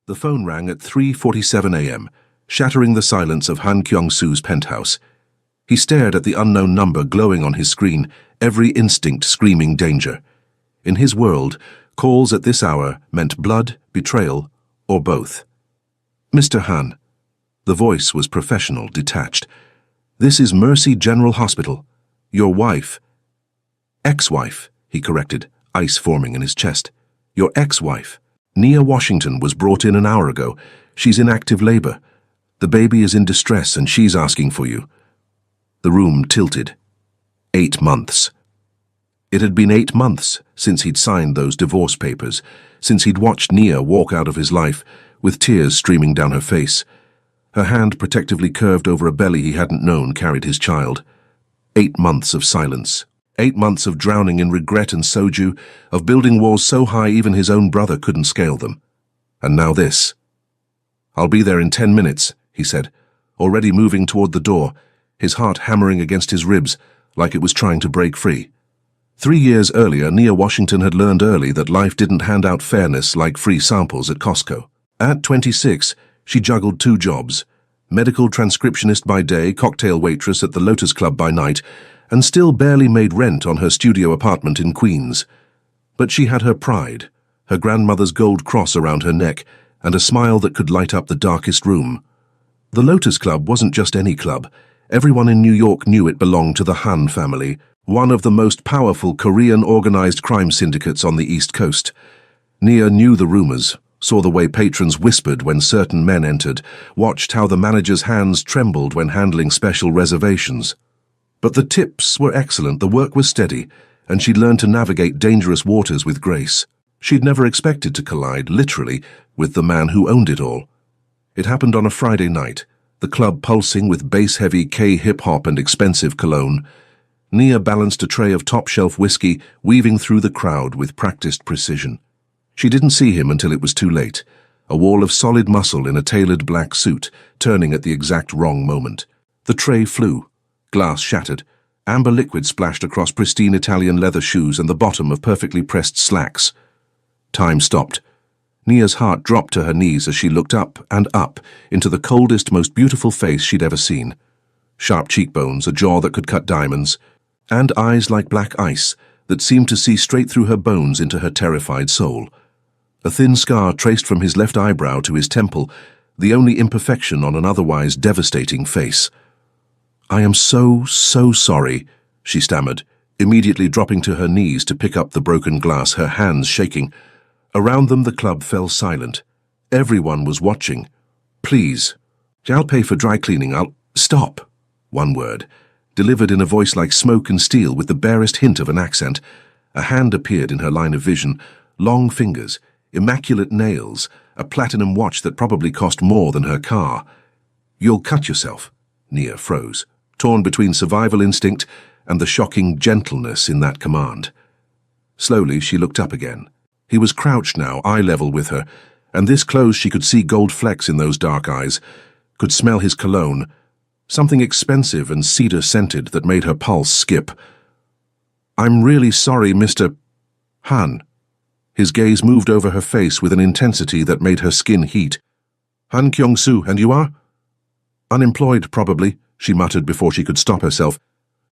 The phone rang at 3:47 a.m., shattering the silence of Han Kyung-soo's penthouse. He stared at the unknown number glowing on his screen, every instinct screaming danger. In his world, calls at this hour meant blood, betrayal, or both. "Mr. Han." The voice was professional, detached. "This is Mercy General Hospital. Your wife—" "Ex-wife," he corrected, ice forming in his chest. "Your ex-wife. Nia Washington was brought in an hour ago. She's in active labor. The baby is in distress and she's asking for you." The room tilted. 8 months. It had been 8 months since he'd signed those divorce papers, since he'd watched Nia walk out of his life, with tears streaming down her face. Her hand protectively curved over a belly he hadn't known carried his child. 8 months of silence. 8 months of drowning in regret and soju, of building walls so high even his own brother couldn't scale them. And now this. "I'll be there in 10 minutes, he said, already moving toward the door, his heart hammering against his ribs like it was trying to break free. 3 years earlier, Nia Washington had learned early that life didn't hand out fairness like free samples at Costco. At 26, she juggled 2 jobs, medical transcriptionist by day, cocktail waitress at the Lotus Club by night, and still barely made rent on her studio apartment in Queens. But she had her pride, her grandmother's gold cross around her neck, and a smile that could light up the darkest room. The Lotus Club wasn't just any club. Everyone in New York knew it belonged to the Han family, one of the most powerful Korean organized crime syndicates on the East Coast. Nia knew the rumors, saw the way patrons whispered when certain men entered, watched how the manager's hands trembled when handling special reservations. But the tips were excellent, the work was steady, and she'd learned to navigate dangerous waters with grace. She'd never expected to collide, literally, with the man who owned it all. It happened on a Friday night, the club pulsing with bass-heavy K-hip-hop and expensive cologne. Nia balanced a tray of top-shelf whiskey, weaving through the crowd with practiced precision. She didn't see him until it was too late, a wall of solid muscle in a tailored black suit, turning at the exact wrong moment. The tray flew. Glass shattered. Amber liquid splashed across pristine Italian leather shoes and the bottom of perfectly pressed slacks. Time stopped. Nia's heart dropped to her knees as she looked up and up into the coldest, most beautiful face she'd ever seen. Sharp cheekbones, a jaw that could cut diamonds, and eyes like black ice that seemed to see straight through her bones into her terrified soul. A thin scar traced from his left eyebrow to his temple, the only imperfection on an otherwise devastating face. "I am so sorry," she stammered, immediately dropping to her knees to pick up the broken glass, her hands shaking. Around them the club fell silent. Everyone was watching. "Please. I'll pay for dry cleaning. Stop." One word, delivered in a voice like smoke and steel with the barest hint of an accent. A hand appeared in her line of vision, long fingers, immaculate nails, a platinum watch that probably cost more than her car. "You'll cut yourself." Nia froze, torn between survival instinct and the shocking gentleness in that command. Slowly she looked up again. He was crouched now, eye level with her, and this close she could see gold flecks in those dark eyes, could smell his cologne, something expensive and cedar-scented that made her pulse skip. "I'm really sorry, Mr. Han." His gaze moved over her face with an intensity that made her skin heat. "Han Kyung-soo, and you are?" "Unemployed, probably," she muttered before she could stop herself.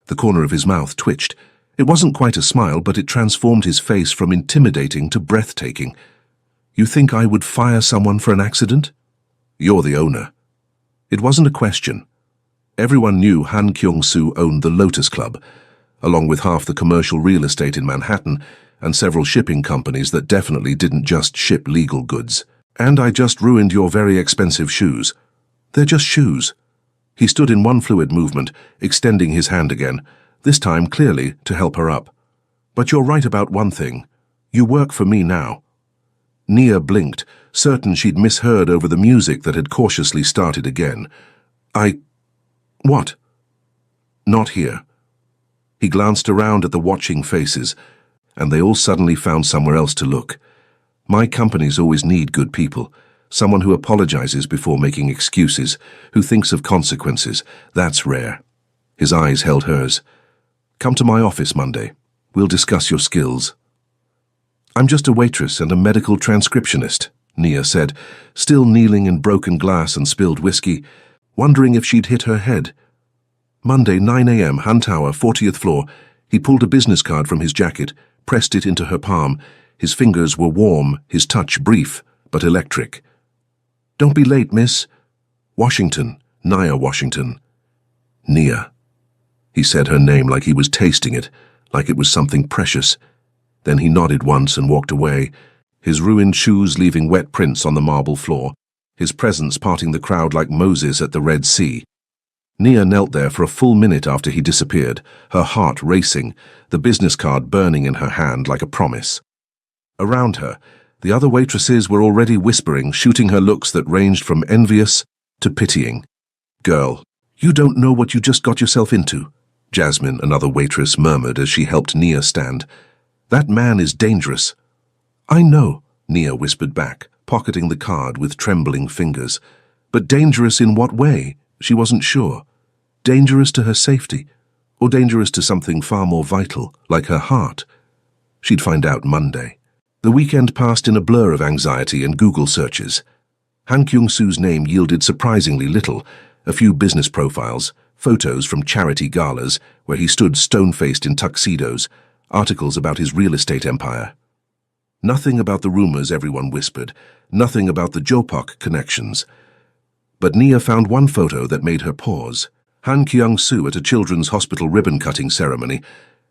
The corner of his mouth twitched. It wasn't quite a smile, but it transformed his face from intimidating to breathtaking. "You think I would fire someone for an accident? You're the owner." It wasn't a question. Everyone knew Han Kyung-soo owned the Lotus Club, along with half the commercial real estate in Manhattan and several shipping companies that definitely didn't just ship legal goods. "And I just ruined your very expensive shoes." "They're just shoes." He stood in one fluid movement, extending his hand again, this time clearly to help her up. "But you're right about one thing. You work for me now." Nia blinked, certain she'd misheard over the music that had cautiously started again. What?" "Not here." He glanced around at the watching faces, and they all suddenly found somewhere else to look. "My companies always need good people. Someone who apologizes before making excuses, who thinks of consequences. That's rare." His eyes held hers. "Come to my office Monday. We'll discuss your skills." "I'm just a waitress and a medical transcriptionist." Nia said, still kneeling in broken glass and spilled whiskey, wondering if she'd hit her head. Monday, 9 a.m., Han Tower, 40th floor. He pulled a business card from his jacket, pressed it into her palm. His fingers were warm, his touch brief, but electric. Don't be late, miss. Washington, Nia Washington. Nia. He said her name like he was tasting it, like it was something precious. Then he nodded once and walked away, his ruined shoes leaving wet prints on the marble floor, his presence parting the crowd like Moses at the Red Sea. Nia knelt there for a full minute after he disappeared, her heart racing, the business card burning in her hand like a promise. Around her, the other waitresses were already whispering, shooting her looks that ranged from envious to pitying. Girl, you don't know what you just got yourself into, Jasmine, another waitress, murmured as she helped Nia stand. That man is dangerous. I know, Nia whispered back, pocketing the card with trembling fingers. But dangerous in what way? She wasn't sure. Dangerous to her safety, or dangerous to something far more vital, like her heart? She'd find out Monday. The weekend passed in a blur of anxiety and Google searches. Han Kyung-soo's name yielded surprisingly little, a few business profiles, photos from charity galas where he stood stone-faced in tuxedos, articles about his real estate empire. Nothing about the rumors everyone whispered, nothing about the Jopok connections. But Nia found one photo that made her pause. Han Kyung-soo at a children's hospital ribbon-cutting ceremony,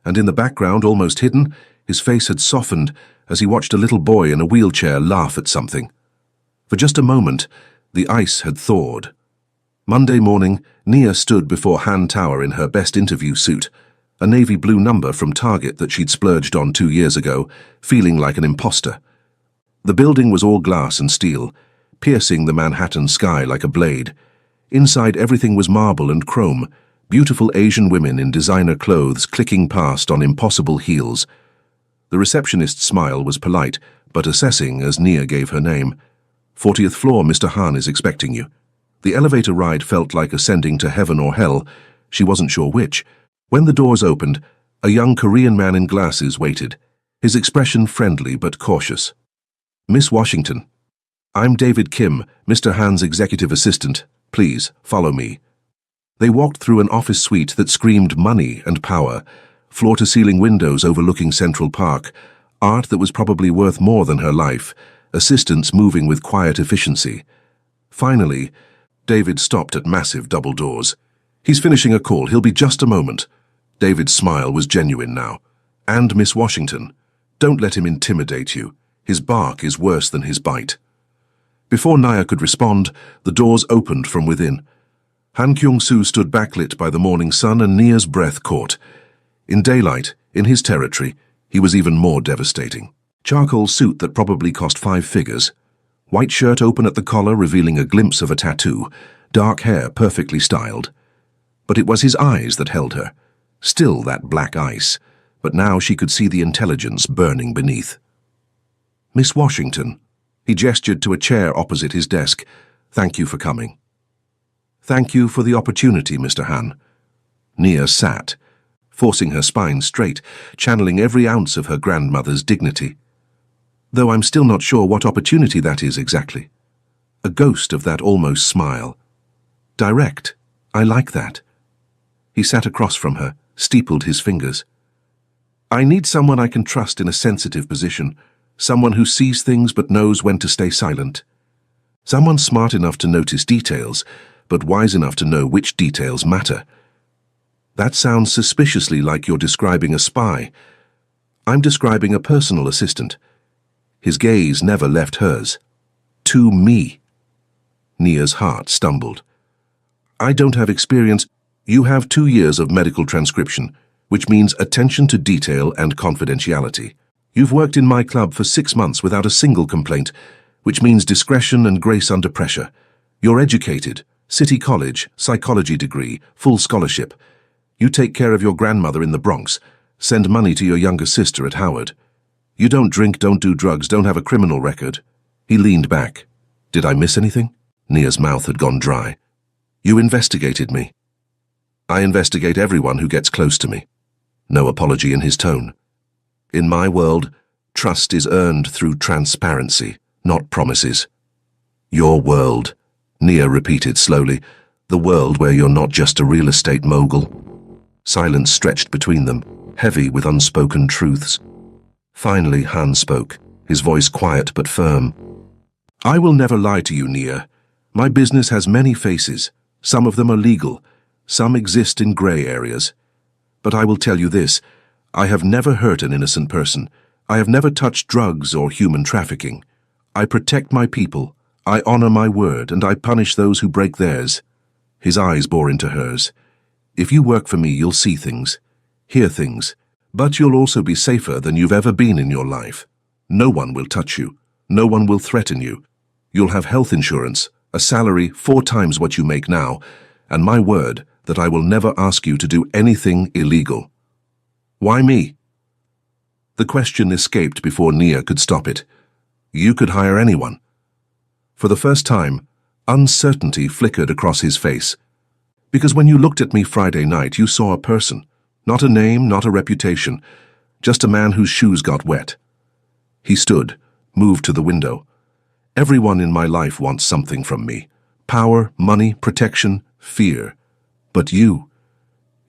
and in the background, almost hidden, his face had softened as he watched a little boy in a wheelchair laugh at something. For just a moment, the ice had thawed. Monday morning, Nia stood before Han Tower in her best interview suit, a navy blue number from Target that she'd splurged on 2 years ago, feeling like an imposter. The building was all glass and steel, piercing the Manhattan sky like a blade. Inside, everything was marble and chrome, beautiful Asian women in designer clothes clicking past on impossible heels. The receptionist's smile was polite, but assessing as Nia gave her name. 40th floor, Mr. Han is expecting you. The elevator ride felt like ascending to heaven or hell. She wasn't sure which. When the doors opened, a young Korean man in glasses waited, his expression friendly but cautious. Miss Washington. I'm David Kim, Mr. Han's executive assistant. Please, follow me. They walked through an office suite that screamed money and power, floor-to-ceiling windows overlooking Central Park, art that was probably worth more than her life, assistants moving with quiet efficiency. Finally, David stopped at massive double doors. He's finishing a call, he'll be just a moment. David's smile was genuine now. And Miss Washington, don't let him intimidate you. His bark is worse than his bite. Before Nia could respond, the doors opened from within. Han Kyung-soo stood backlit by the morning sun and Nia's breath caught. In daylight, in his territory, he was even more devastating. Charcoal suit that probably cost 5 figures. White shirt open at the collar revealing a glimpse of a tattoo. Dark hair perfectly styled. But it was his eyes that held her. Still that black ice, but now she could see the intelligence burning beneath. Miss Washington. He gestured to a chair opposite his desk. Thank you for coming. Thank you for the opportunity, Mr. Han. Nia sat, forcing her spine straight, channeling every ounce of her grandmother's dignity. Though I'm still not sure what opportunity that is exactly. A ghost of that almost smile. Direct. I like that. He sat across from her, steepled his fingers. I need someone I can trust in a sensitive position, someone who sees things but knows when to stay silent. Someone smart enough to notice details, but wise enough to know which details matter. That sounds suspiciously like you're describing a spy. I'm describing a personal assistant. His gaze never left hers. To me. Nia's heart stumbled. I don't have experience. You have 2 years of medical transcription, which means attention to detail and confidentiality. You've worked in my club for 6 months without a single complaint, which means discretion and grace under pressure. You're educated, City College, psychology degree, full scholarship. You take care of your grandmother in the Bronx, send money to your younger sister at Howard. You don't drink, don't do drugs, don't have a criminal record. He leaned back. Did I miss anything? Nia's mouth had gone dry. You investigated me. I investigate everyone who gets close to me. No apology in his tone. In my world, trust is earned through transparency, not promises. Your world, Nia repeated slowly, the world where you're not just a real estate mogul. Silence stretched between them, heavy with unspoken truths. Finally, Han spoke, his voice quiet but firm. I will never lie to you, Nia. My business has many faces. Some of them are legal. Some exist in grey areas. But I will tell you this. I have never hurt an innocent person. I have never touched drugs or human trafficking. I protect my people. I honor my word, and I punish those who break theirs. His eyes bore into hers. If you work for me, you'll see things, hear things, but you'll also be safer than you've ever been in your life. No one will touch you. No one will threaten you. You'll have health insurance, a salary 4 times what you make now, and my word that I will never ask you to do anything illegal. Why me? The question escaped before Nia could stop it. You could hire anyone. For the first time, uncertainty flickered across his face. Because when you looked at me Friday night, you saw a person. Not a name, not a reputation. Just a man whose shoes got wet. He stood, moved to the window. Everyone in my life wants something from me. Power, money, protection, fear. But you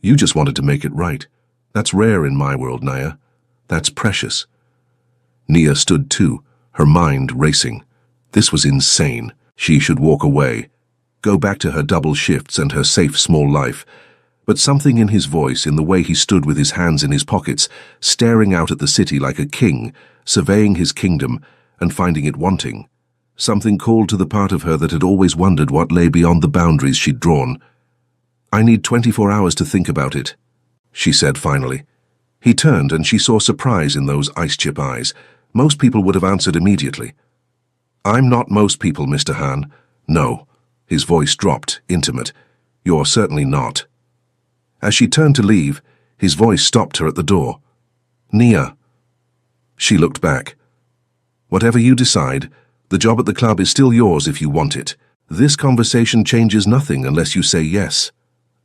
just wanted to make it right. That's rare in my world, Nia. That's precious. Nia stood too, her mind racing. This was insane. She should walk away, go back to her double shifts and her safe small life. But something in his voice, in the way he stood with his hands in his pockets, staring out at the city like a king, surveying his kingdom and finding it wanting. Something called to the part of her that had always wondered what lay beyond the boundaries she'd drawn. I need 24 hours to think about it, she said finally. He turned and she saw surprise in those ice-chip eyes. Most people would have answered immediately. I'm not most people, Mr. Han. No. His voice dropped, intimate. You're certainly not. As she turned to leave, his voice stopped her at the door. Nia. She looked back. Whatever you decide, the job at the club is still yours if you want it. This conversation changes nothing unless you say yes.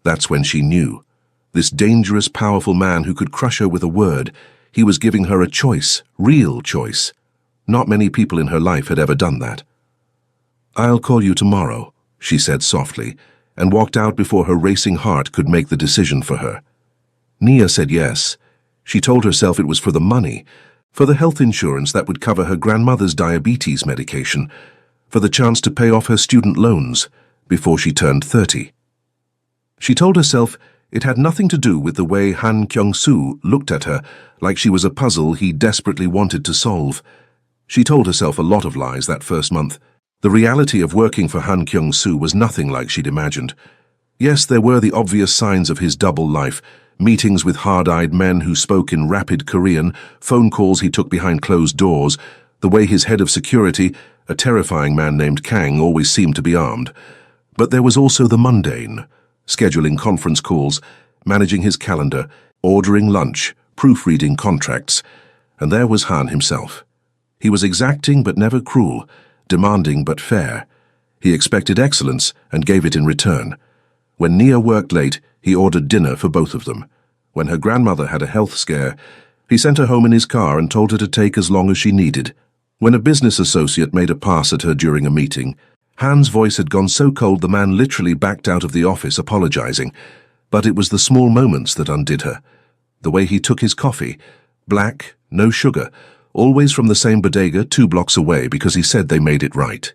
That's when she knew. This dangerous, powerful man who could crush her with a word, he was giving her a choice, real choice. Not many people in her life had ever done that. I'll call you tomorrow, she said softly, and walked out before her racing heart could make the decision for her. Nia said yes. She told herself it was for the money, for the health insurance that would cover her grandmother's diabetes medication, for the chance to pay off her student loans before she turned 30. She told herself it had nothing to do with the way Han Kyung-soo looked at her like she was a puzzle he desperately wanted to solve. She told herself a lot of lies that first month. The reality of working for Han Kyung-soo was nothing like she'd imagined. Yes, there were the obvious signs of his double life, meetings with hard-eyed men who spoke in rapid Korean, phone calls he took behind closed doors, the way his head of security, a terrifying man named Kang, always seemed to be armed. But there was also the mundane, scheduling conference calls, managing his calendar, ordering lunch, proofreading contracts. And there was Han himself. He was exacting but never cruel, demanding but fair. He expected excellence and gave it in return. When Nia worked late, he ordered dinner for both of them. When her grandmother had a health scare, he sent her home in his car and told her to take as long as she needed. When a business associate made a pass at her during a meeting, Han's voice had gone so cold the man literally backed out of the office apologizing. But it was the small moments that undid her. The way he took his coffee, black, no sugar, always from the same bodega 2 blocks away because he said they made it right.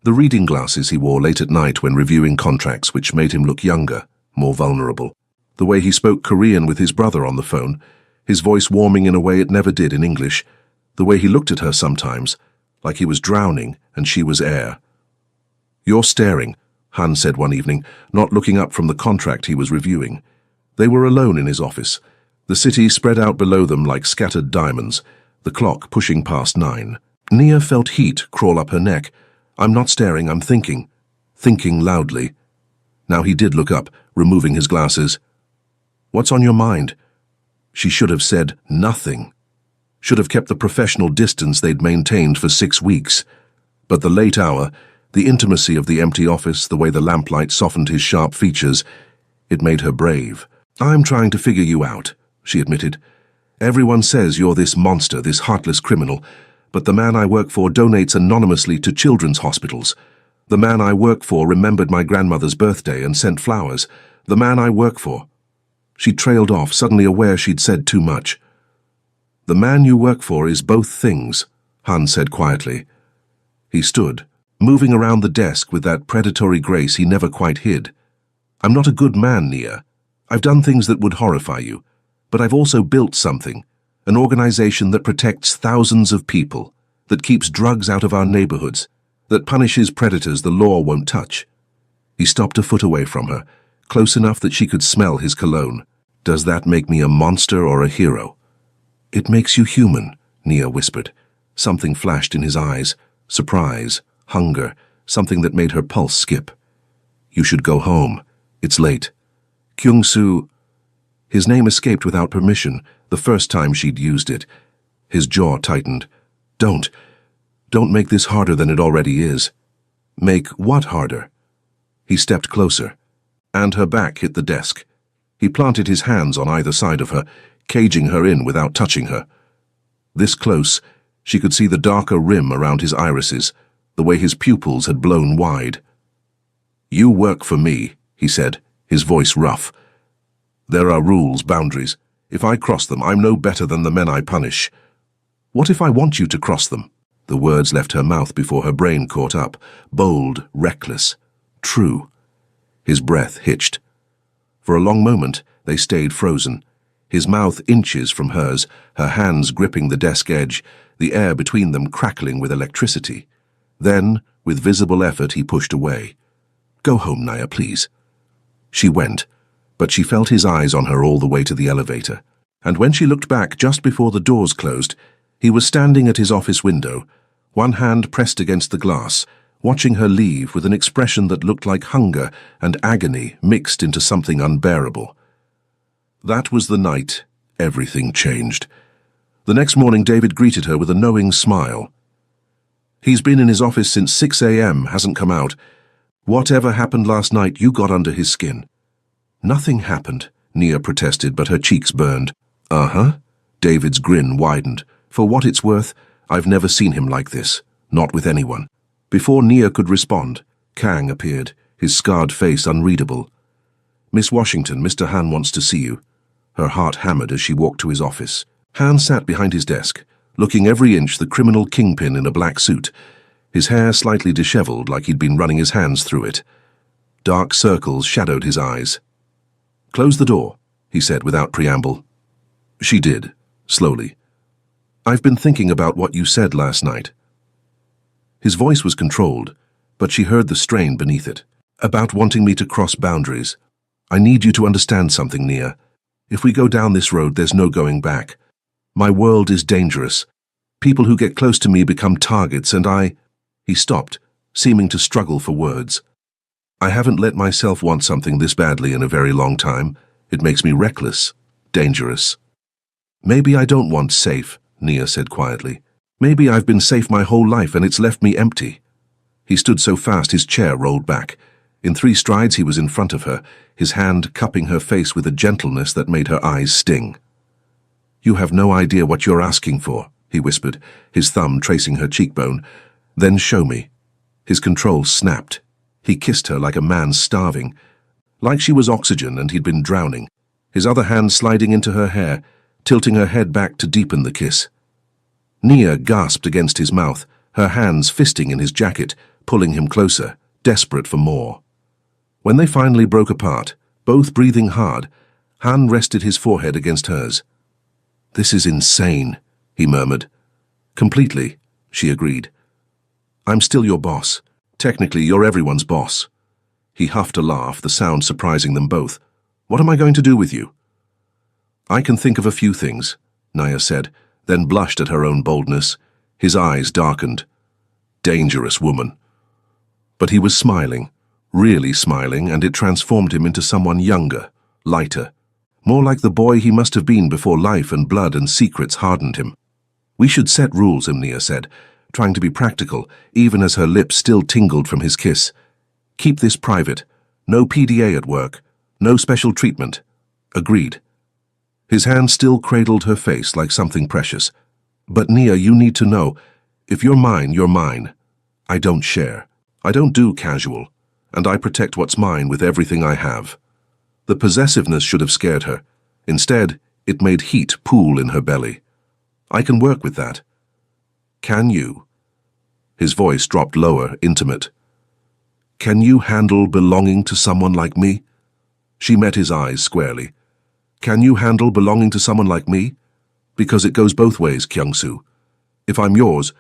The reading glasses he wore late at night when reviewing contracts which made him look younger, more vulnerable. The way he spoke Korean with his brother on the phone, his voice warming in a way it never did in English. The way he looked at her sometimes, like he was drowning and she was air. You're staring, Han said one evening, not looking up from the contract he was reviewing. They were alone in his office, the city spread out below them like scattered diamonds, the clock pushing past 9. Nia felt heat crawl up her neck. I'm not staring, I'm thinking. Thinking loudly. Now he did look up, removing his glasses. What's on your mind? She should have said nothing. Should have kept the professional distance they'd maintained for 6 weeks. But the late hour, the intimacy of the empty office, the way the lamplight softened his sharp features, it made her brave. I'm trying to figure you out, she admitted. Everyone says you're this monster, this heartless criminal, But the man I work for donates anonymously to children's hospitals. The man I work for remembered my grandmother's birthday and sent flowers. The man I work for. She trailed off, suddenly aware she'd said too much. The man you work for is both things, Han said quietly. He stood, moving around the desk with that predatory grace he never quite hid. I'm not a good man, Nia. I've done things that would horrify you. But I've also built something, an organization that protects thousands of people, that keeps drugs out of our neighborhoods, that punishes predators the law won't touch. He stopped a foot away from her, close enough that she could smell his cologne. Does that make me a monster or a hero? It makes you human, Nia whispered. Something flashed in his eyes, surprise, hunger, something that made her pulse skip. You should go home. It's late. Kyung-soo... His name escaped without permission, the first time she'd used it. His jaw tightened. Don't make this harder than it already is. Make what harder? He stepped closer, and her back hit the desk. He planted his hands on either side of her, caging her in without touching her. This close, she could see the darker rim around his irises, the way his pupils had blown wide. You work for me, he said, his voice rough. There are rules, boundaries. If I cross them, I'm no better than the men I punish. What if I want you to cross them? The words left her mouth before her brain caught up. Bold, reckless, true. His breath hitched. For a long moment, they stayed frozen. His mouth inches from hers, her hands gripping the desk edge, the air between them crackling with electricity. Then, with visible effort, he pushed away. Go home, Nia, please. She went, but she felt his eyes on her all the way to the elevator. And when she looked back just before the doors closed, he was standing at his office window, one hand pressed against the glass, watching her leave with an expression that looked like hunger and agony mixed into something unbearable. That was the night everything changed. The next morning, David greeted her with a knowing smile. He's been in his office since 6 a.m., hasn't come out. Whatever happened last night, you got under his skin. Nothing happened, Nia protested, but her cheeks burned. Uh-huh. David's grin widened. For what it's worth, I've never seen him like this, not with anyone. Before Nia could respond, Kang appeared, his scarred face unreadable. Miss Washington, Mr. Han wants to see you. Her heart hammered as she walked to his office. Han sat behind his desk, looking every inch the criminal kingpin in a black suit, his hair slightly disheveled like he'd been running his hands through it. Dark circles shadowed his eyes. Close the door, he said without preamble. She did, slowly. I've been thinking about what you said last night. His voice was controlled, but she heard the strain beneath it. About wanting me to cross boundaries. I need you to understand something, Nia. If we go down this road, there's no going back. My world is dangerous. People who get close to me become targets, and I... He stopped, seeming to struggle for words. I haven't let myself want something this badly in a very long time. It makes me reckless, dangerous. Maybe I don't want safe, Nia said quietly. Maybe I've been safe my whole life and it's left me empty. He stood so fast his chair rolled back. In 3 strides he was in front of her, his hand cupping her face with a gentleness that made her eyes sting. You have no idea what you're asking for, he whispered, his thumb tracing her cheekbone. Then show me. His control snapped. He kissed her like a man starving, like she was oxygen and he'd been drowning, his other hand sliding into her hair, tilting her head back to deepen the kiss. Nia gasped against his mouth, her hands fisting in his jacket, pulling him closer, desperate for more. When they finally broke apart, both breathing hard, Han rested his forehead against hers. This is insane, he murmured. Completely, she agreed. I'm still your boss. Technically, you're everyone's boss. He huffed a laugh, the sound surprising them both. What am I going to do with you? I can think of a few things, Nia said, then blushed at her own boldness. His eyes darkened. Dangerous woman. But he was smiling, really smiling, and it transformed him into someone younger, lighter, more like the boy he must have been before life and blood and secrets hardened him. We should set rules, Nia said, trying to be practical, even as her lips still tingled from his kiss. Keep this private. No PDA at work. No special treatment. Agreed. His hand still cradled her face like something precious. But Nia, you need to know, If you're mine, you're mine. I don't share. I don't do casual. And I protect what's mine with everything I have. The possessiveness should have scared her. Instead, it made heat pool in her belly. I can work with that. Can you? His voice dropped lower, intimate. Can you handle belonging to someone like me? She met his eyes squarely. Can you handle belonging to someone like me? Because it goes both ways, Kyung-soo. If I'm yours,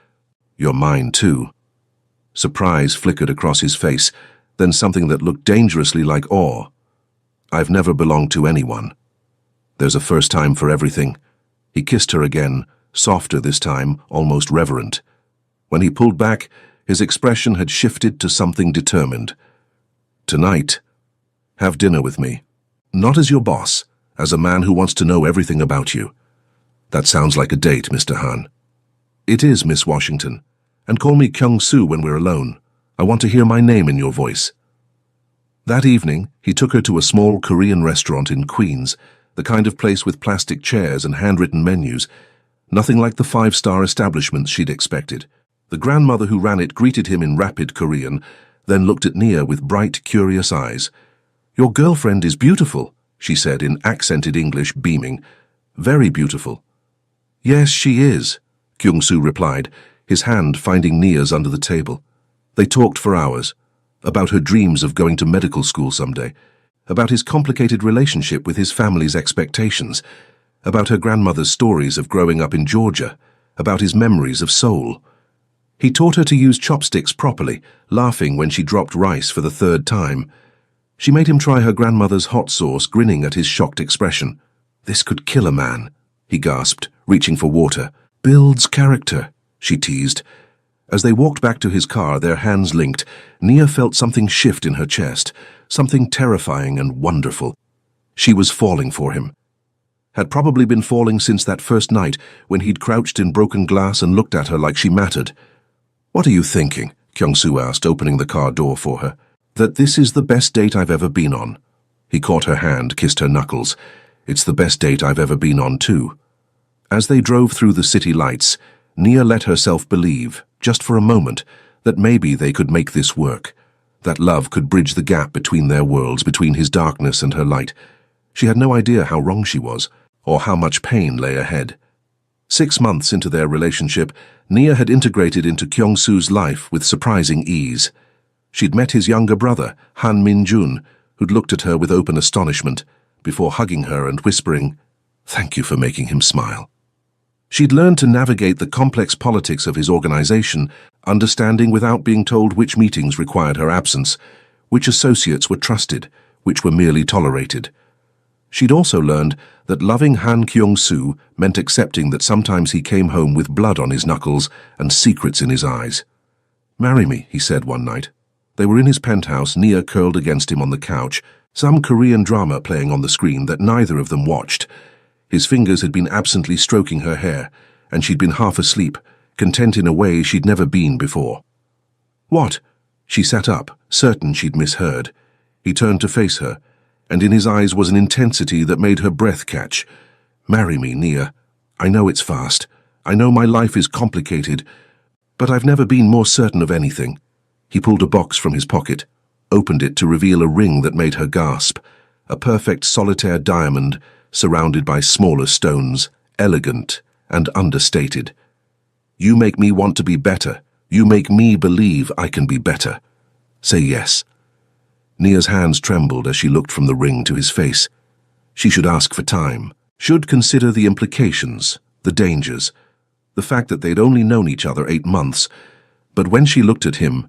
you're mine too. Surprise flickered across his face, then something that looked dangerously like awe. I've never belonged to anyone. There's a first time for everything. He kissed her again, softer this time, almost reverent. When he pulled back, his expression had shifted to something determined. Tonight, have dinner with me. Not as your boss, as a man who wants to know everything about you. That sounds like a date, Mr. Han. It is, Miss Washington. And call me Kyung-soo when we're alone. I want to hear my name in your voice. That evening, he took her to a small Korean restaurant in Queens, the kind of place with plastic chairs and handwritten menus, nothing like the five-star establishments she'd expected. The grandmother who ran it greeted him in rapid Korean, then looked at Nia with bright, curious eyes. Your girlfriend is beautiful, she said in accented English, beaming. Very beautiful. Yes, she is, Kyung-soo replied, his hand finding Nia's under the table. They talked for hours, about her dreams of going to medical school someday, about his complicated relationship with his family's expectations, about her grandmother's stories of growing up in Georgia, about his memories of Seoul. He taught her to use chopsticks properly, laughing when she dropped rice for the third time. She made him try her grandmother's hot sauce, grinning at his shocked expression. This could kill a man, he gasped, reaching for water. Builds character, she teased. As they walked back to his car, their hands linked, Nia felt something shift in her chest, something terrifying and wonderful. She was falling for him. Had probably been falling since that first night when he'd crouched in broken glass and looked at her like she mattered. What are you thinking? Kyung-soo asked, opening the car door for her. That this is the best date I've ever been on. He caught her hand, kissed her knuckles. It's the best date I've ever been on, too. As they drove through the city lights, Nia let herself believe, just for a moment, that maybe they could make this work. That love could bridge the gap between their worlds, between his darkness and her light. She had no idea how wrong she was, or how much pain lay ahead. 6 months into their relationship, Nia had integrated into Kyung-soo's life with surprising ease. She'd met his younger brother, Han Min-jun, who'd looked at her with open astonishment, before hugging her and whispering, "Thank you for making him smile." She'd learned to navigate the complex politics of his organization, understanding without being told which meetings required her absence, which associates were trusted, which were merely tolerated. She'd also learned that loving Han Kyung-soo meant accepting that sometimes he came home with blood on his knuckles and secrets in his eyes. "Marry me," he said one night. They were in his penthouse, Nia curled against him on the couch, some Korean drama playing on the screen that neither of them watched. His fingers had been absently stroking her hair, and she'd been half asleep, content in a way she'd never been before. "What?" She sat up, certain she'd misheard. He turned to face her, and in his eyes was an intensity that made her breath catch. "Marry me, Nia. I know it's fast. I know my life is complicated, but I've never been more certain of anything." He pulled a box from his pocket, opened it to reveal a ring that made her gasp, a perfect solitaire diamond surrounded by smaller stones, elegant and understated. "You make me want to be better. You make me believe I can be better. Say yes." Nia's hands trembled as she looked from the ring to his face. She should ask for time, should consider the implications, the dangers, the fact that they'd only known each other 8 months. But when she looked at him,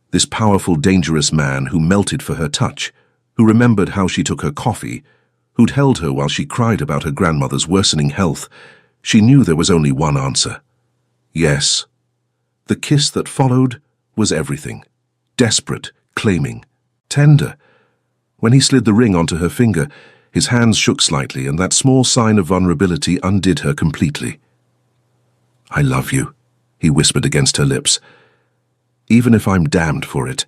this powerful, dangerous man who melted for her touch, who remembered how she took her coffee, who'd held her while she cried about her grandmother's worsening health, she knew there was only one answer. Yes. The kiss that followed was everything. Desperate, claiming, tender. When he slid the ring onto her finger, his hands shook slightly, and that small sign of vulnerability undid her completely. "I love you," he whispered against her lips. "Even if I'm damned for it,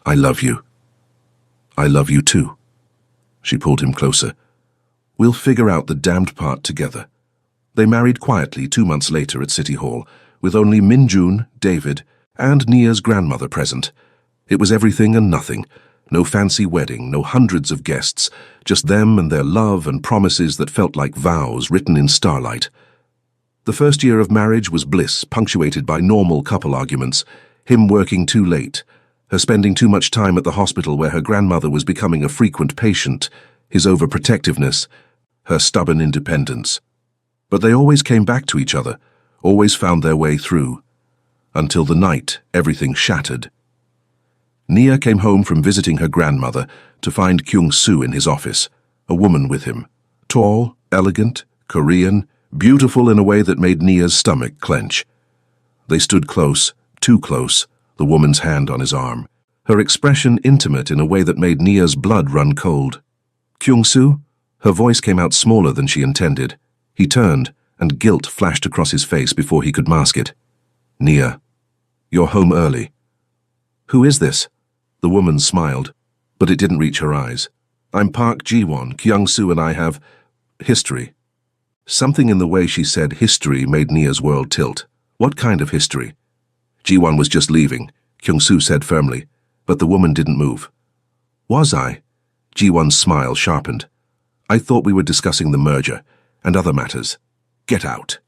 I love you. I love you too." She pulled him closer. "We'll figure out the damned part together." They married quietly 2 months later at City Hall, with only Minjun, David, and Nia's grandmother present. It was everything and nothing. No fancy wedding, no hundreds of guests, just them and their love and promises that felt like vows written in starlight. The first year of marriage was bliss, punctuated by normal couple arguments, him working too late, her spending too much time at the hospital where her grandmother was becoming a frequent patient, his overprotectiveness, her stubborn independence. But they always came back to each other, always found their way through. Until the night, everything shattered. Nia came home from visiting her grandmother to find Kyung-soo in his office, a woman with him. Tall, elegant, Korean, beautiful in a way that made Nia's stomach clench. They stood close, too close, the woman's hand on his arm, her expression intimate in a way that made Nia's blood run cold. Kyung-soo? Her voice came out smaller than she intended. He turned, and guilt flashed across his face before he could mask it. Nia, you're home early. Who is this? The woman smiled, but it didn't reach her eyes. I'm Park Ji-won. Kyung-soo and I have history. Something in the way she said history made Nia's world tilt. What kind of history? Ji-won was just leaving, Kyung-soo said firmly, but the woman didn't move. Was I? Ji-won's smile sharpened. I thought we were discussing the merger and other matters. Get out.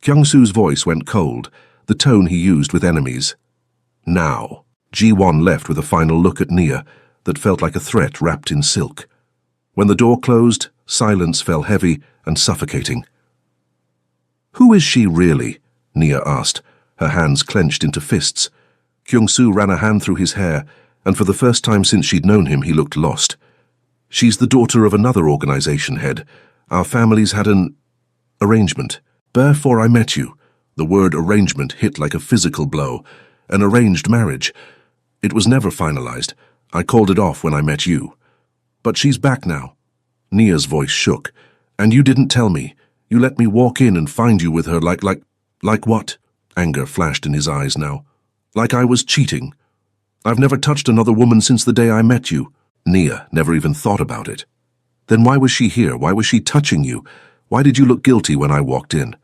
Kyung-soo's voice went cold, the tone he used with enemies. Now. Ji-won left with a final look at Nia that felt like a threat wrapped in silk. When the door closed, silence fell heavy and suffocating. Who is she really? Nia asked, her hands clenched into fists. Kyung-soo ran a hand through his hair, and for the first time since she'd known him, he looked lost. She's the daughter of another organization head. Our families had an arrangement. Before I met you, the word arrangement hit like a physical blow. An arranged marriage. It was never finalized. I called it off when I met you. But she's back now. Nia's voice shook. And you didn't tell me. You let me walk in and find you with her like what? Anger flashed in his eyes now. Like I was cheating. I've never touched another woman since the day I met you. Nia never even thought about it. Then why was she here? Why was she touching you? Why did you look guilty when I walked in?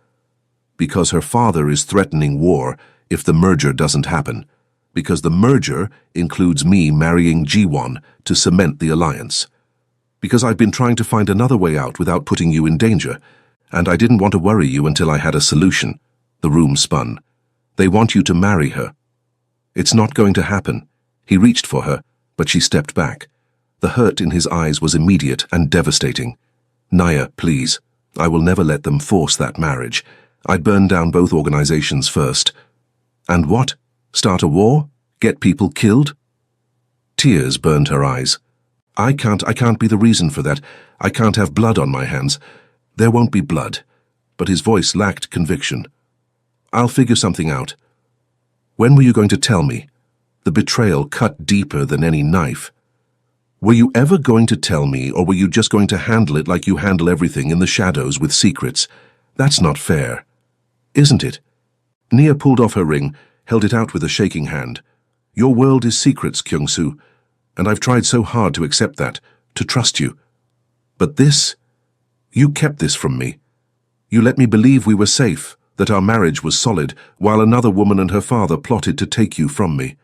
Because her father is threatening war if the merger doesn't happen. Because the merger includes me marrying Ji-won to cement the alliance. Because I've been trying to find another way out without putting you in danger, and I didn't want to worry you until I had a solution. The room spun. They want you to marry her. It's not going to happen. He reached for her, but she stepped back. The hurt in his eyes was immediate and devastating. Nia, please. I will never let them force that marriage. I'd burn down both organizations first. And what? Start a war? Get people killed? Tears burned her eyes. I can't be the reason for that. I can't have blood on my hands. There won't be blood. But his voice lacked conviction. I'll figure something out. When were you going to tell me? The betrayal cut deeper than any knife. Were you ever going to tell me, or were you just going to handle it like you handle everything in the shadows with secrets? That's not fair. Isn't it? Nia pulled off her ring, held it out with a shaking hand. Your world is secrets, Kyung-soo, and I've tried so hard to accept that, to trust you. But this, you kept this from me. You let me believe we were safe, that our marriage was solid, while another woman and her father plotted to take you from me.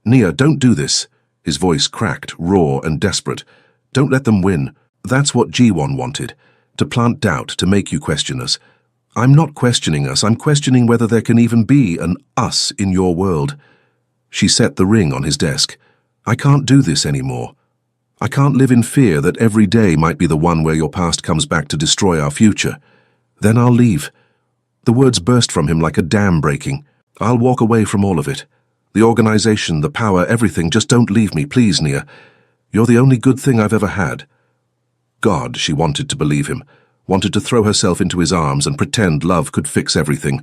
Nia, don't do this. His voice cracked, raw and desperate. Don't let them win. That's what Ji-won wanted, to plant doubt, to make you question us. I'm not questioning us, I'm questioning whether there can even be an us in your world. She set the ring on his desk. I can't do this anymore. I can't live in fear that every day might be the one where your past comes back to destroy our future. Then I'll leave. The words burst from him like a dam breaking. I'll walk away from all of it. The organization, the power, everything. Just don't leave me, please, Nia. You're the only good thing I've ever had. God, she wanted to believe him, wanted to throw herself into his arms and pretend love could fix everything.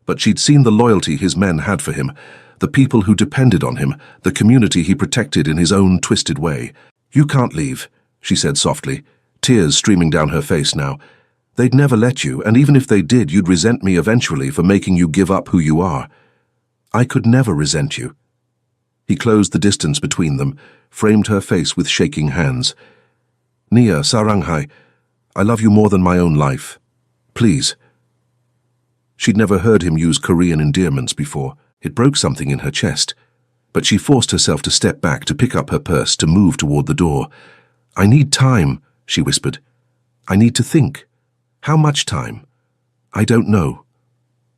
But she'd seen the loyalty his men had for him, the people who depended on him, the community he protected in his own twisted way. You can't leave, she said softly, tears streaming down her face now. They'd never let you, and even if they did, you'd resent me eventually for making you give up who you are. I could never resent you. He closed the distance between them, framed her face with shaking hands. Nia, Saranghai, I love you more than my own life. Please. She'd never heard him use Korean endearments before. It broke something in her chest. But she forced herself to step back, to pick up her purse, to move toward the door. "I need time," she whispered. "I need to think." "How much time?" "I don't know."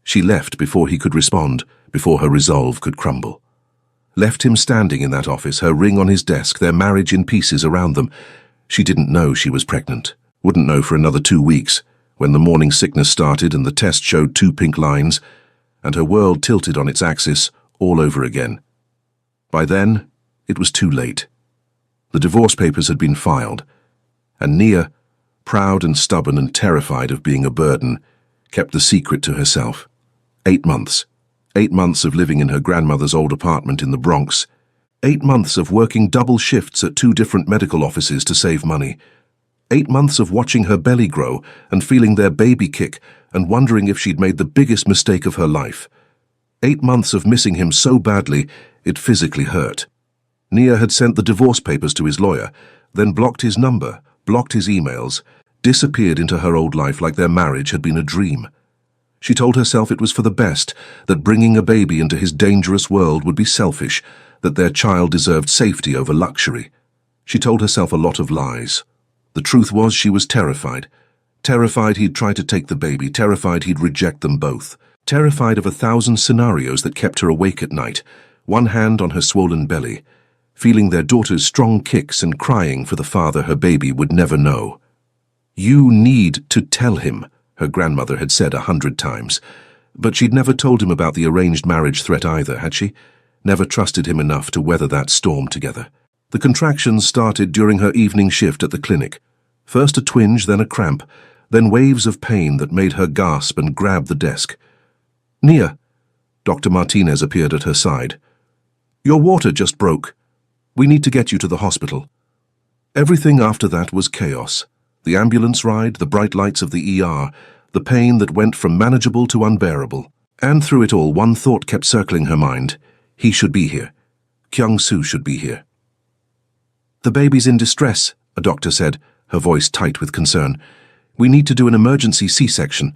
She left before he could respond, before her resolve could crumble. Left him standing in that office, her ring on his desk, their marriage in pieces around them. She didn't know she was pregnant. Wouldn't know for another 2 weeks, when the morning sickness started and the test showed 2 pink lines, and her world tilted on its axis all over again. By then, it was too late. The divorce papers had been filed, and Nia, proud and stubborn and terrified of being a burden, kept the secret to herself. 8 months. 8 months of living in her grandmother's old apartment in the Bronx. 8 months of working double shifts at 2 different medical offices to save money. 8 months of watching her belly grow and feeling their baby kick and wondering if she'd made the biggest mistake of her life. 8 months of missing him so badly it physically hurt. Nia had sent the divorce papers to his lawyer, then blocked his number, blocked his emails, disappeared into her old life like their marriage had been a dream. She told herself it was for the best, that bringing a baby into his dangerous world would be selfish, that their child deserved safety over luxury. She told herself a lot of lies. The truth was she was terrified. Terrified he'd try to take the baby, terrified he'd reject them both. Terrified of 1,000 scenarios that kept her awake at night, one hand on her swollen belly, feeling their daughter's strong kicks and crying for the father her baby would never know. "You need to tell him," her grandmother had said 100 times. But she'd never told him about the arranged marriage threat either, had she? Never trusted him enough to weather that storm together. The contractions started during her evening shift at the clinic. First a twinge, then a cramp, then waves of pain that made her gasp and grab the desk. "Nia," Dr. Martinez appeared at her side. "Your water just broke. We need to get you to the hospital." Everything after that was chaos. The ambulance ride, the bright lights of the ER, the pain that went from manageable to unbearable. And through it all, one thought kept circling her mind. He should be here. Kyung-soo should be here. "The baby's in distress," a doctor said, her voice tight with concern. "We need to do an emergency C-section.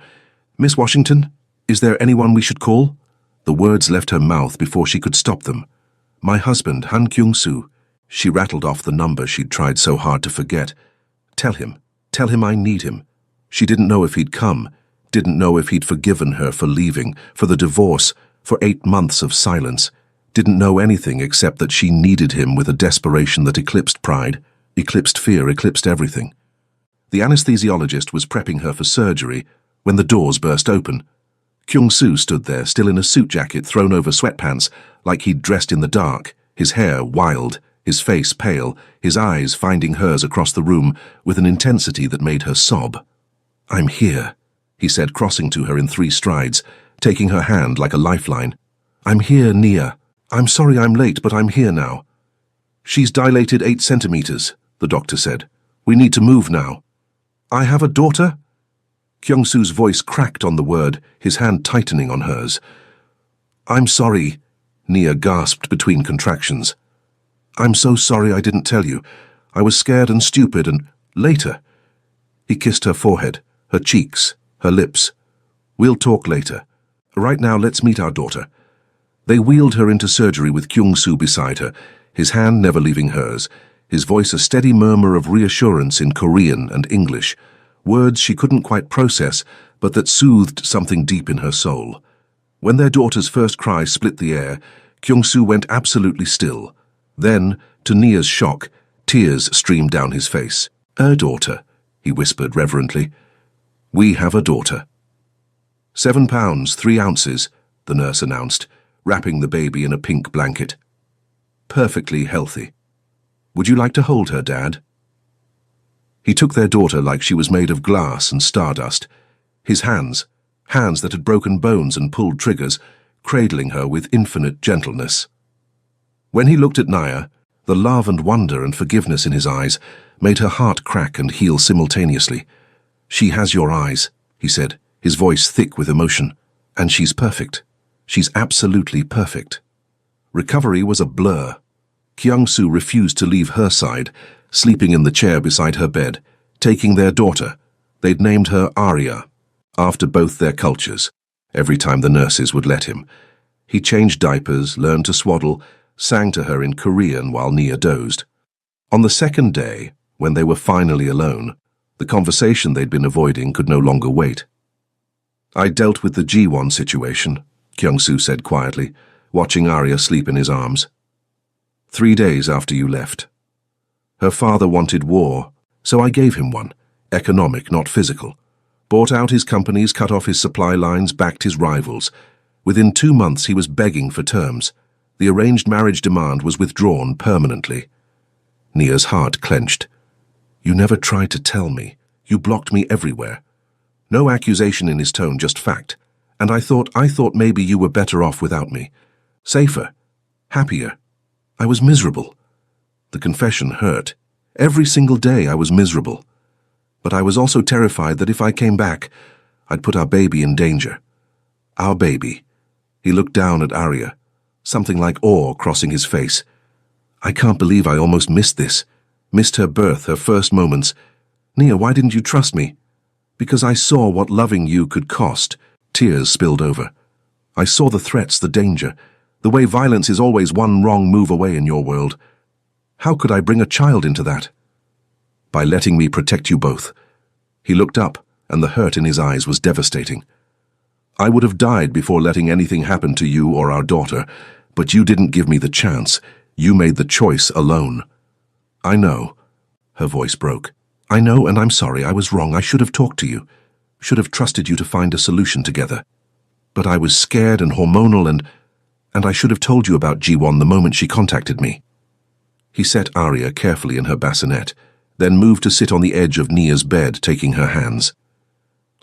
Miss Washington, is there anyone we should call?" The words left her mouth before she could stop them. "My husband, Han Kyung-soo." She rattled off the number she'd tried so hard to forget. Tell him I need him. She didn't know if he'd come, didn't know if he'd forgiven her for leaving, for the divorce, for 8 months of silence. Didn't know anything except that she needed him with a desperation that eclipsed pride, eclipsed fear, eclipsed everything. The anesthesiologist was prepping her for surgery when the doors burst open. Kyung-soo stood there, still in a suit jacket thrown over sweatpants, like he'd dressed in the dark, his hair wild, his face pale, his eyes finding hers across the room with an intensity that made her sob. "I'm here," he said, crossing to her in 3 strides, taking her hand like a lifeline. "I'm here, Nia. I'm sorry I'm late, but I'm here now." "She's dilated 8 centimeters, the doctor said. "We need to move now." "I have a daughter?" Kyung-soo's voice cracked on the word, his hand tightening on hers. "I'm sorry," Nia gasped between contractions. "I'm so sorry I didn't tell you. I was scared and stupid and later." He kissed her forehead, her cheeks, her lips. "We'll talk later. Right now, let's meet our daughter." They wheeled her into surgery with Kyung-soo beside her, his hand never leaving hers, his voice a steady murmur of reassurance in Korean and English, words she couldn't quite process, but that soothed something deep in her soul. When their daughter's first cry split the air, Kyung-soo went absolutely still. Then, to Nia's shock, tears streamed down his face. "A daughter," he whispered reverently. "We have a daughter." 7 pounds, 3 ounces, the nurse announced, wrapping the baby in a pink blanket. "Perfectly healthy. Would you like to hold her, Dad?" He took their daughter like she was made of glass and stardust, his hands that had broken bones and pulled triggers, cradling her with infinite gentleness. When he looked at Nia, the love and wonder and forgiveness in his eyes made her heart crack and heal simultaneously. "She has your eyes," he said, his voice thick with emotion. "And she's perfect. She's absolutely perfect." Recovery was a blur. Kyung-soo refused to leave her side, sleeping in the chair beside her bed, taking their daughter. They'd named her Arya, after both their cultures. every time the nurses would let him. He changed diapers, learned to swaddle, sang to her in Korean while Nia dozed. On the second day, when they were finally alone, the conversation they'd been avoiding could no longer wait. "I dealt with the Ji-won situation," Kyung-soo said quietly, watching Arya sleep in his arms. "3 days after you left. Her father wanted war, so I gave him one, economic, not physical. Bought out his companies, cut off his supply lines, backed his rivals. Within 2 months he was begging for terms. The arranged marriage demand was withdrawn permanently." Nia's heart clenched. "You never tried to tell me. You blocked me everywhere." No accusation in his tone, just fact. "And I thought maybe you were better off without me. Safer. Happier. I was miserable." The confession hurt. Every single day I was miserable. But I was also terrified that if I came back, I'd put our baby in danger. Our baby. He looked down at Arya, something like awe crossing his face. "I can't believe I almost missed this. Missed her birth, her first moments. Nia, why didn't you trust me?" "Because I saw what loving you could cost." Tears spilled over. "I saw the threats, the danger, the way violence is always one wrong move away in your world. How could I bring a child into that?" "By letting me protect you both." He looked up, and the hurt in his eyes was devastating. "I would have died before letting anything happen to you or our daughter, but you didn't give me the chance. You made the choice alone." "I know." Her voice broke. "I know, and I'm sorry. I was wrong. I should have talked to you. Should have trusted you to find a solution together. But I was scared and hormonal, and I should have told you about Ji-won the moment she contacted me." He set Arya carefully in her bassinet, then moved to sit on the edge of Nia's bed, taking her hands.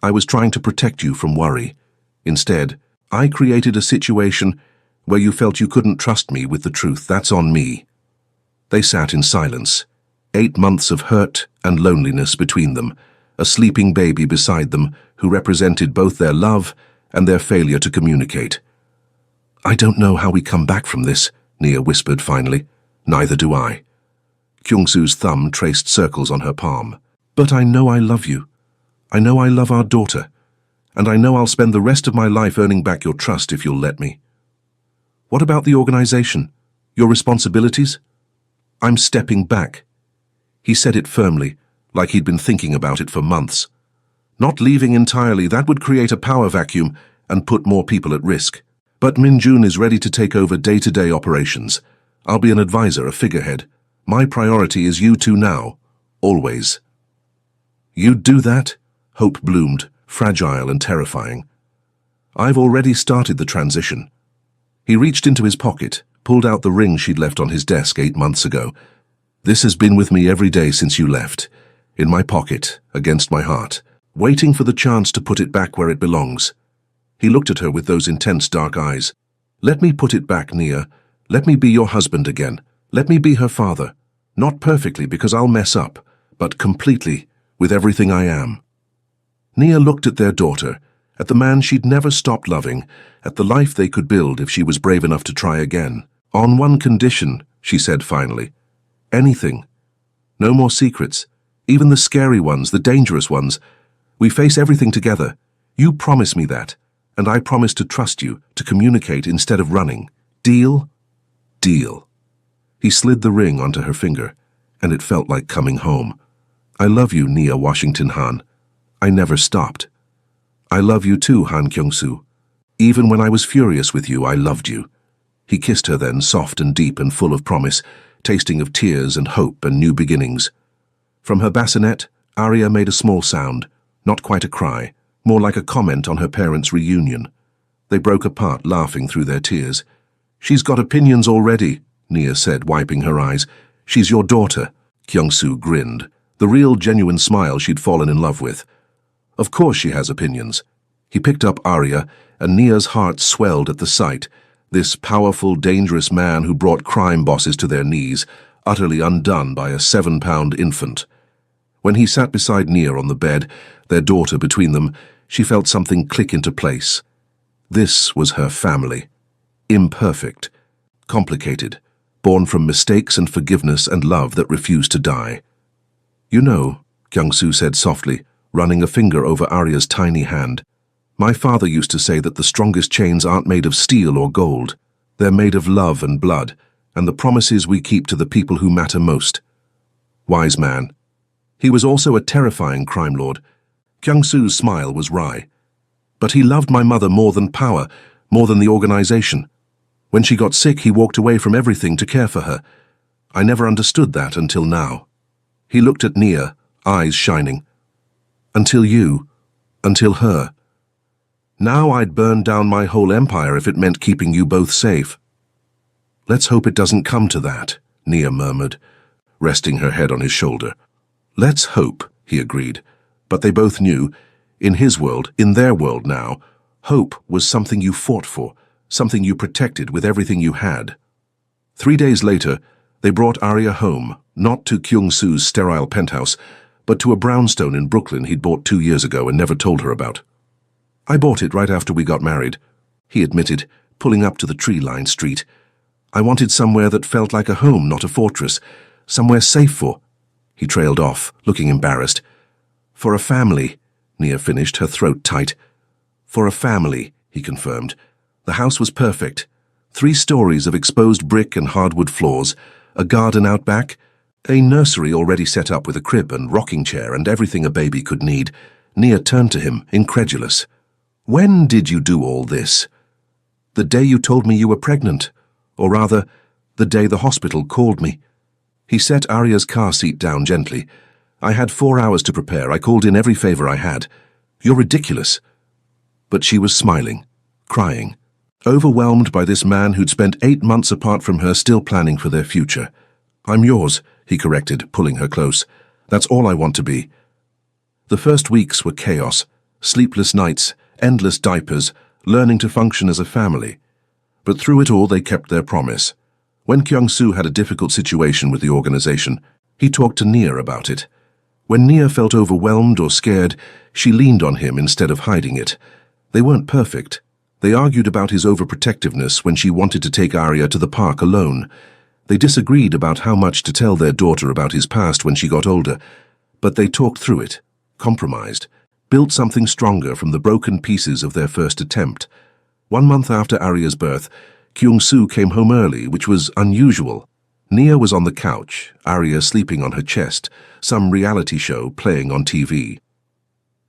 "I was trying to protect you from worry. Instead, I created a situation where you felt you couldn't trust me with the truth. That's on me." They sat in silence, 8 months of hurt and loneliness between them, a sleeping baby beside them who represented both their love and their failure to communicate. "I don't know how we come back from this," Nia whispered finally. "Neither do I." Kyung-soo's thumb traced circles on her palm. "But I know I love you. I know I love our daughter. And I know I'll spend the rest of my life earning back your trust if you'll let me." "What about the organization? Your responsibilities?" "I'm stepping back." He said it firmly, like he'd been thinking about it for months. "Not leaving entirely, that would create a power vacuum and put more people at risk. But Min-jun is ready to take over day-to-day operations. I'll be an advisor, a figurehead. My priority is you two now. Always." "You'd do that?" Hope bloomed, fragile and terrifying. "I've already started the transition." He reached into his pocket, pulled out the ring she'd left on his desk 8 months ago. "This has been with me every day since you left. In my pocket, against my heart, waiting for the chance to put it back where it belongs." He looked at her with those intense dark eyes. "Let me put it back, Nia. Let me be your husband again. Let me be her father. Not perfectly, because I'll mess up, but completely, with everything I am." Nia looked at their daughter, at the man she'd never stopped loving, at the life they could build if she was brave enough to try again. "On one condition," she said finally. "Anything. No more secrets, even the scary ones, the dangerous ones. We face everything together. You promise me that, and I promise to trust you, to communicate instead of running. Deal?" "Deal." He slid the ring onto her finger, and it felt like coming home. "I love you, Nia Washington Han. I never stopped. I love you too, Han Kyung-soo. Even when I was furious with you, I loved you." He kissed her then, soft and deep and full of promise, tasting of tears and hope and new beginnings. From her bassinet, Arya made a small sound, not quite a cry, more like a comment on her parents' reunion. They broke apart, laughing through their tears. "She's got opinions already," Nia said, wiping her eyes. "She's your daughter." Kyung-soo grinned, the real genuine smile she'd fallen in love with. "Of course she has opinions." He picked up Arya, and Nia's heart swelled at the sight. This powerful, dangerous man who brought crime bosses to their knees, utterly undone by a 7-pound infant. When he sat beside Nia on the bed, their daughter between them, she felt something click into place. This was her family. Imperfect, complicated, born from mistakes and forgiveness and love that refused to die. "You know," Kyung-soo said softly, running a finger over Arya's tiny hand, My father used to say that the strongest chains aren't made of steel or gold. They're made of love and blood, and the promises we keep to the people who matter most. Wise man. He was also a terrifying crime lord. Kyung-soo's smile was wry. But he loved my mother more than power, more than the organization. When she got sick, he walked away from everything to care for her. I never understood that until now. He looked at Nia, eyes shining. Until you. Until her. Now I'd burn down my whole empire if it meant keeping you both safe. Let's hope it doesn't come to that, Nia murmured, resting her head on his shoulder. Let's hope, he agreed. But they both knew, in his world, in their world now, hope was something you fought for, something you protected with everything you had. 3 days later, they brought Arya home, not to Kyung-soo's sterile penthouse, but to a brownstone in Brooklyn he'd bought 2 years ago and never told her about. I bought it right after we got married, he admitted, pulling up to the tree-lined street. I wanted somewhere that felt like a home, not a fortress, somewhere safe for... He trailed off, looking embarrassed. For a family, Nia finished, her throat tight. For a family, he confirmed. The house was perfect. 3 stories of exposed brick and hardwood floors, a garden out back, a nursery already set up with a crib and rocking chair and everything a baby could need. Nia turned to him, incredulous. When did you do all this? The day you told me you were pregnant. Or rather, the day the hospital called me. He set Arya's car seat down gently. I had 4 hours to prepare. I called in every favor I had. You're ridiculous. But she was smiling, crying, overwhelmed by this man who'd spent 8 months apart from her still planning for their future. I'm yours, he corrected, pulling her close. That's all I want to be. The first weeks were chaos, sleepless nights, endless diapers, learning to function as a family. But through it all they kept their promise. When Kyung-soo had a difficult situation with the organization, he talked to Nia about it. When Nia felt overwhelmed or scared, she leaned on him instead of hiding it. They weren't perfect. They argued about his overprotectiveness when she wanted to take Arya to the park alone. They disagreed about how much to tell their daughter about his past when she got older, but they talked through it, compromised, built something stronger from the broken pieces of their first attempt. 1 month after Arya's birth, Kyung-soo came home early, which was unusual. Nia was on the couch, Arya sleeping on her chest, some reality show playing on TV.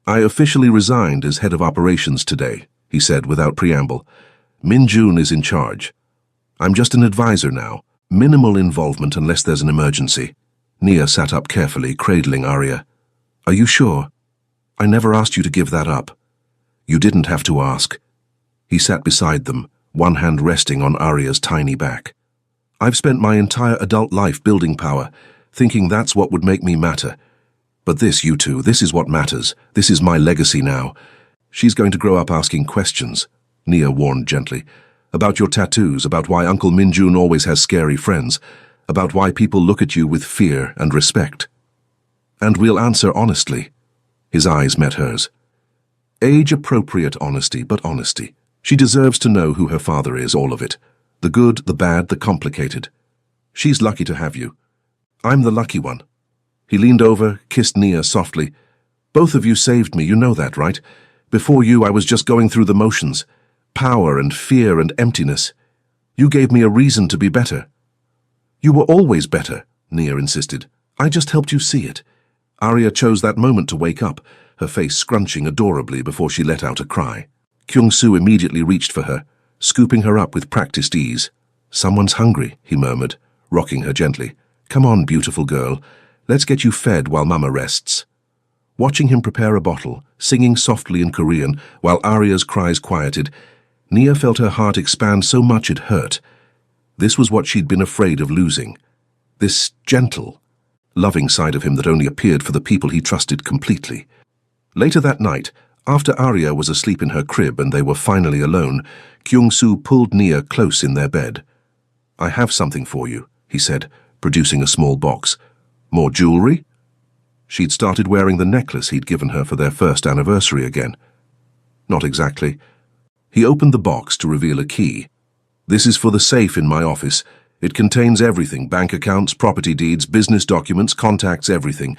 I officially resigned as head of operations today, he said without preamble. Min-jun is in charge. I'm just an advisor now, minimal involvement unless there's an emergency. Nia sat up carefully, cradling Arya. Are you sure? I never asked you to give that up. You didn't have to ask. He sat beside them, one hand resting on Arya's tiny back. I've spent my entire adult life building power, thinking that's what would make me matter. But this, you two, this is what matters. This is my legacy now. She's going to grow up asking questions, Nia warned gently. About your tattoos, about why Uncle Min-jun always has scary friends, about why people look at you with fear and respect. And we'll answer honestly. His eyes met hers. Age-appropriate honesty, but honesty. She deserves to know who her father is, all of it. The good, the bad, the complicated. She's lucky to have you. I'm the lucky one. He leaned over, kissed Nia softly. Both of you saved me, you know that, right? Before you, I was just going through the motions. Power and fear and emptiness. You gave me a reason to be better. You were always better, Nia insisted. I just helped you see it. Arya chose that moment to wake up, her face scrunching adorably before she let out a cry. Kyung-soo immediately reached for her, scooping her up with practiced ease. Someone's hungry, he murmured, rocking her gently. Come on, beautiful girl. Let's get you fed while Mama rests. Watching him prepare a bottle, singing softly in Korean while Arya's cries quieted, Nia felt her heart expand so much it hurt. This was what she'd been afraid of losing. This gentle, loving side of him that only appeared for the people he trusted completely. Later that night, after Arya was asleep in her crib and they were finally alone, Kyung-soo pulled Nia close in their bed. I have something for you, he said, producing a small box. More jewelry? She'd started wearing the necklace he'd given her for their first anniversary again. Not exactly. He opened the box to reveal a key. This is for the safe in my office. It contains everything, bank accounts, property deeds, business documents, contacts, everything.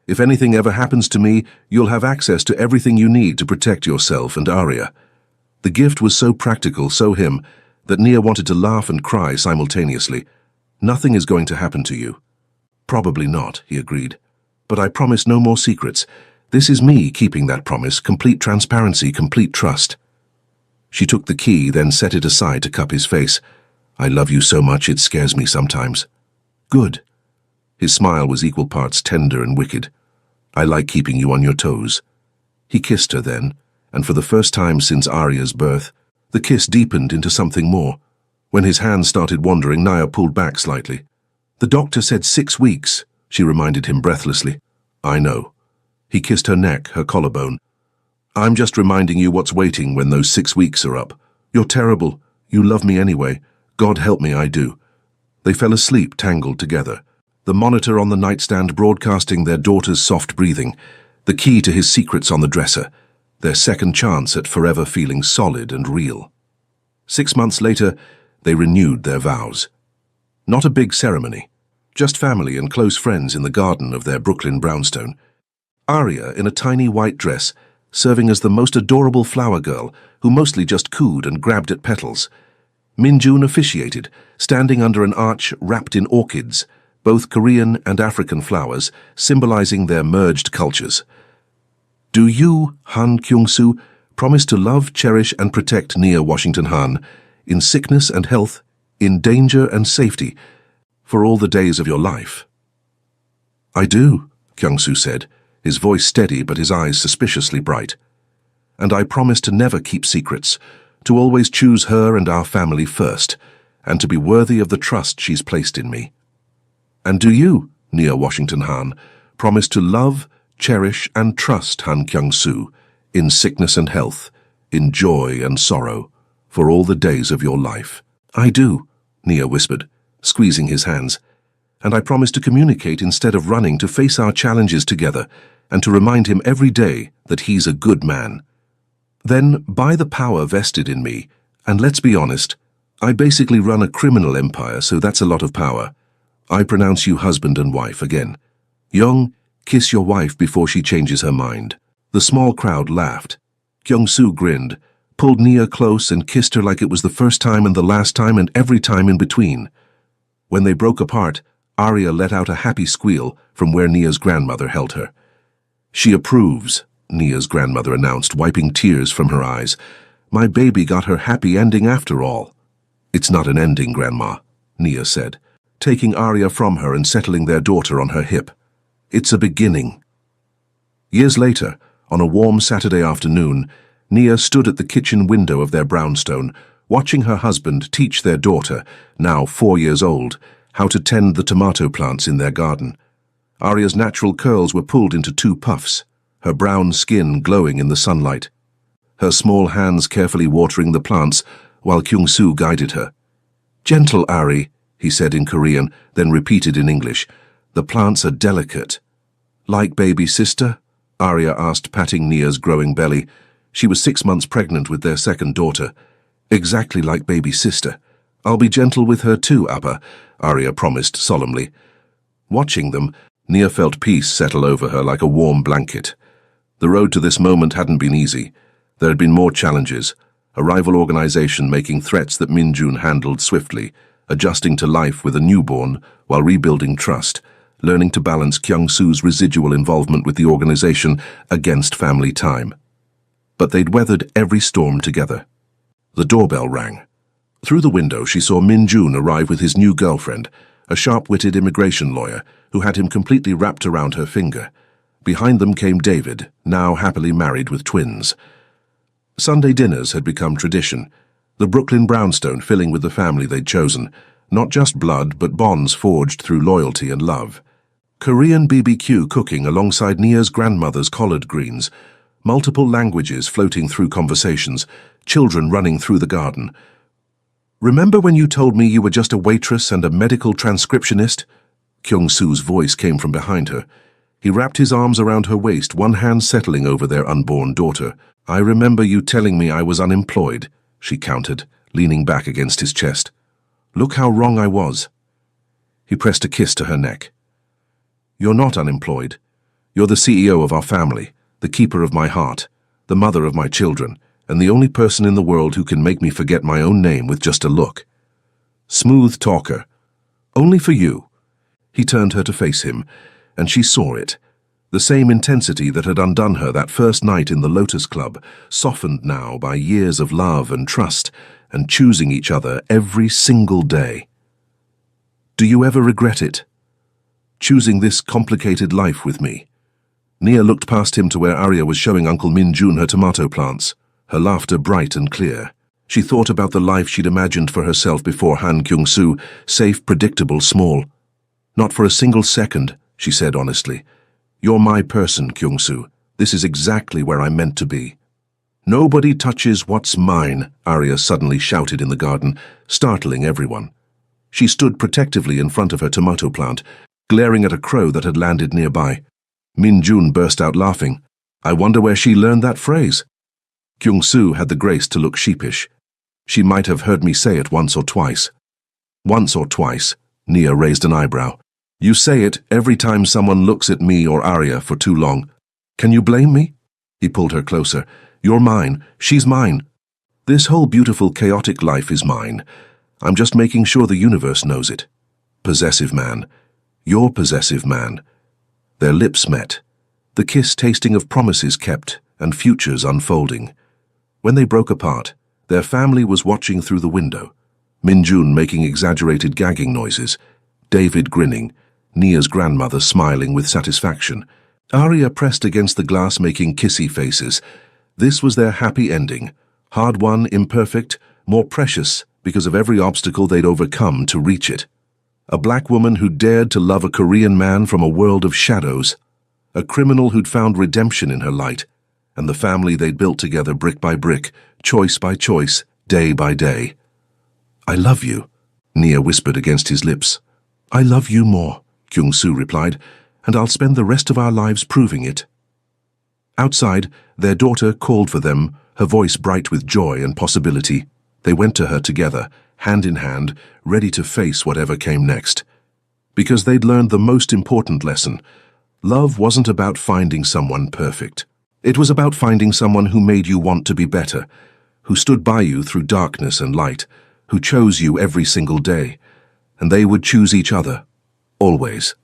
If anything ever happens to me, you'll have access to everything you need to protect yourself and Arya. The gift was so practical, so him, that Nia wanted to laugh and cry simultaneously. Nothing is going to happen to you. Probably not, he agreed. But I promise no more secrets. This is me keeping that promise, complete transparency, complete trust. She took the key, then set it aside to cup his face. I love you so much it scares me sometimes. Good. His smile was equal parts tender and wicked. I like keeping you on your toes. He kissed her then, and for the first time since Arya's birth, the kiss deepened into something more. When his hands started wandering, Nia pulled back slightly. The doctor said 6 weeks, she reminded him breathlessly. I know. He kissed her neck, her collarbone. I'm just reminding you what's waiting when those 6 weeks are up. You're terrible. You love me anyway. God help me, I do. They fell asleep, tangled together. The monitor on the nightstand broadcasting their daughter's soft breathing, the key to his secrets on the dresser, their second chance at forever feeling solid and real. 6 months later, they renewed their vows. Not a big ceremony, just family and close friends in the garden of their Brooklyn brownstone. Arya in a tiny white dress, serving as the most adorable flower girl who mostly just cooed and grabbed at petals. Minjun officiated, standing under an arch wrapped in orchids, both Korean and African flowers, symbolizing their merged cultures. Do you, Han Kyung-soo, promise to love, cherish, and protect Nia Washington Han, in sickness and health, in danger and safety, for all the days of your life? I do, Kyung-soo said, his voice steady but his eyes suspiciously bright. And I promise to never keep secrets, to always choose her and our family first, and to be worthy of the trust she's placed in me. And do you, Nia Washington Han, promise to love, cherish, and trust Han Kyung-soo, in sickness and health, in joy and sorrow, for all the days of your life? I do, Nia whispered, squeezing his hands. And I promise to communicate instead of running, to face our challenges together, and to remind him every day that he's a good man. Then, by the power vested in me, and let's be honest, I basically run a criminal empire, so that's a lot of power. I pronounce you husband and wife again. Young, kiss your wife before she changes her mind. The small crowd laughed. Kyung-soo grinned, pulled Nia close and kissed her like it was the first time and the last time and every time in between. When they broke apart, Arya let out a happy squeal from where Nia's grandmother held her. She approves, Nia's grandmother announced, wiping tears from her eyes. My baby got her happy ending after all. It's not an ending, Grandma, Nia said, taking Arya from her and settling their daughter on her hip. It's a beginning. Years later, on a warm Saturday afternoon, Nia stood at the kitchen window of their brownstone, watching her husband teach their daughter, now 4 years old, how to tend the tomato plants in their garden. Arya's natural curls were pulled into 2 puffs, her brown skin glowing in the sunlight. Her small hands carefully watering the plants while Kyung-soo guided her. Gentle, Ari, he said in Korean, then repeated in English. The plants are delicate. Like baby sister? Arya asked, patting Nia's growing belly. She was 6 months pregnant with their second daughter. Exactly like baby sister. I'll be gentle with her too, Appa, Arya promised solemnly. Watching them, Nia felt peace settle over her like a warm blanket. The road to this moment hadn't been easy. There had been more challenges, a rival organization making threats that Minjun handled swiftly, adjusting to life with a newborn while rebuilding trust, learning to balance Kyung-soo's residual involvement with the organization against family time. But they'd weathered every storm together. The doorbell rang. Through the window she saw Minjun arrive with his new girlfriend, a sharp-witted immigration lawyer who had him completely wrapped around her finger. Behind them came David, now happily married with twins. Sunday dinners had become tradition, the Brooklyn brownstone filling with the family they'd chosen, not just blood but bonds forged through loyalty and love. Korean BBQ cooking alongside Nia's grandmother's collard greens, multiple languages floating through conversations, children running through the garden. Remember when you told me you were just a waitress and a medical transcriptionist? Kyung-soo's voice came from behind her. He wrapped his arms around her waist, one hand settling over their unborn daughter. I remember you telling me I was unemployed, she countered, leaning back against his chest. Look how wrong I was. He pressed a kiss to her neck. You're not unemployed. You're the CEO of our family, the keeper of my heart, the mother of my children, and the only person in the world who can make me forget my own name with just a look. Smooth talker. Only for you. He turned her to face him, and she saw it. The same intensity that had undone her that first night in the Lotus Club, softened now by years of love and trust, and choosing each other every single day. Do you ever regret it? Choosing this complicated life with me? Nia looked past him to where Arya was showing Uncle Min Jun her tomato plants, her laughter bright and clear. She thought about the life she'd imagined for herself before Han Kyung-soo, safe, predictable, small. Not for a single second, she said honestly. You're my person, Kyung-soo. This is exactly where I'm meant to be. Nobody touches what's mine, Arya suddenly shouted in the garden, startling everyone. She stood protectively in front of her tomato plant, glaring at a crow that had landed nearby. Min Jun burst out laughing. I wonder where she learned that phrase. Kyung-soo had the grace to look sheepish. She might have heard me say it once or twice. Once or twice, Nia raised an eyebrow. You say it every time someone looks at me or Arya for too long. Can you blame me? He pulled her closer. You're mine. She's mine. This whole beautiful, chaotic life is mine. I'm just making sure the universe knows it. Possessive man. You're possessive man. Their lips met, the kiss tasting of promises kept and futures unfolding. When they broke apart, their family was watching through the window. Min Jun making exaggerated gagging noises, David grinning, Nia's grandmother smiling with satisfaction. Arya pressed against the glass making kissy faces. This was their happy ending, hard-won, imperfect, more precious because of every obstacle they'd overcome to reach it. A black woman who dared to love a Korean man from a world of shadows. A criminal who'd found redemption in her light, and the family they'd built together brick by brick, choice by choice, day by day. I love you, Nia whispered against his lips. I love you more, Kyung-soo replied, and I'll spend the rest of our lives proving it. Outside, their daughter called for them, her voice bright with joy and possibility. They went to her together, hand in hand, ready to face whatever came next. Because they'd learned the most important lesson. Love wasn't about finding someone perfect. It was about finding someone who made you want to be better, who stood by you through darkness and light, who chose you every single day. And they would choose each other, always.